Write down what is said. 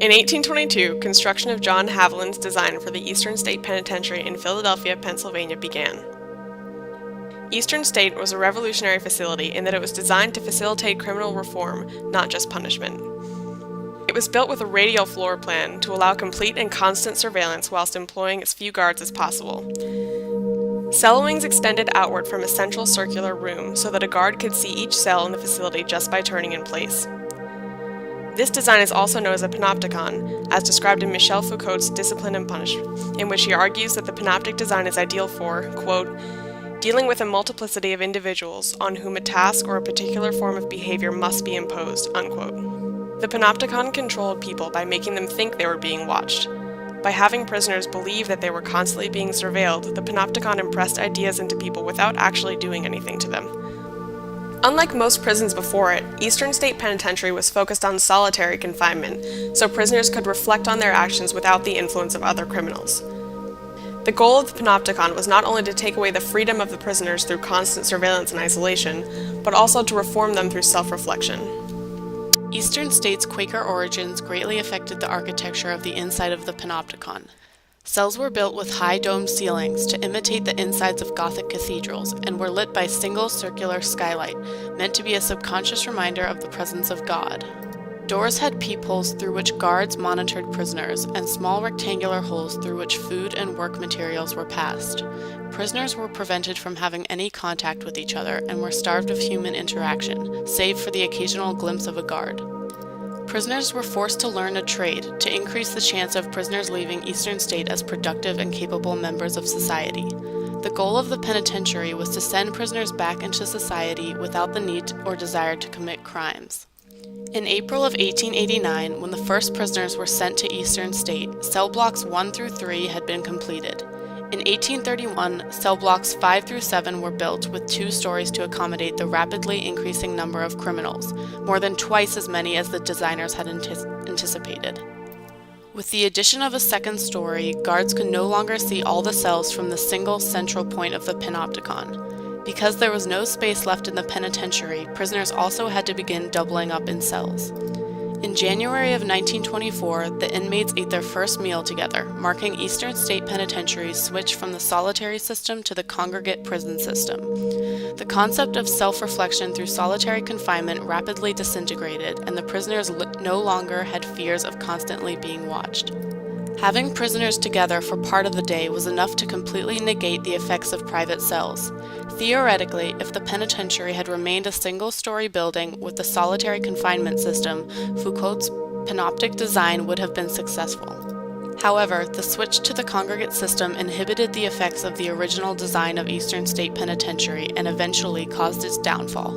In 1822, construction of John Haviland's design for the Eastern State Penitentiary in Philadelphia, Pennsylvania began. Eastern State was a revolutionary facility in that it was designed to facilitate criminal reform, not just punishment. It was built with a radial floor plan to allow complete and constant surveillance whilst employing as few guards as possible. Cell wings extended outward from a central circular room so that a guard could see each cell in the facility just by turning in place. This design is also known as a panopticon, as described in Michel Foucault's Discipline and Punishment, in which he argues that the panoptic design is ideal for, quote, dealing with a multiplicity of individuals on whom a task or a particular form of behavior must be imposed, unquote. The panopticon controlled people by making them think they were being watched. By having prisoners believe that they were constantly being surveilled, the panopticon impressed ideas into people without actually doing anything to them. Unlike most prisons before it, Eastern State Penitentiary was focused on solitary confinement, so prisoners could reflect on their actions without the influence of other criminals. The goal of the panopticon was not only to take away the freedom of the prisoners through constant surveillance and isolation, but also to reform them through self-reflection. Eastern State's Quaker origins greatly affected the architecture of the inside of the panopticon. Cells were built with high domed ceilings to imitate the insides of Gothic cathedrals and were lit by single circular skylight, meant to be a subconscious reminder of the presence of God. Doors had peepholes through which guards monitored prisoners, and small rectangular holes through which food and work materials were passed. Prisoners were prevented from having any contact with each other and were starved of human interaction, save for the occasional glimpse of a guard. Prisoners were forced to learn a trade to increase the chance of prisoners leaving Eastern State as productive and capable members of society. The goal of the penitentiary was to send prisoners back into society without the need or desire to commit crimes. In April of 1889, when the first prisoners were sent to Eastern State, cell blocks 1 through 3 had been completed. In 1831, cell blocks 5 through 7 were built with 2 stories to accommodate the rapidly increasing number of criminals, more than twice as many as the designers had anticipated. With the addition of a second story, guards could no longer see all the cells from the single central point of the panopticon. Because there was no space left in the penitentiary, prisoners also had to begin doubling up in cells. In January of 1924, the inmates ate their first meal together, marking Eastern State Penitentiary's switch from the solitary system to the congregate prison system. The concept of self-reflection through solitary confinement rapidly disintegrated, and the prisoners no longer had fears of constantly being watched. Having prisoners together for part of the day was enough to completely negate the effects of private cells. Theoretically, if the penitentiary had remained a single-story building with the solitary confinement system, Foucault's panoptic design would have been successful. However, the switch to the congregate system inhibited the effects of the original design of Eastern State Penitentiary and eventually caused its downfall.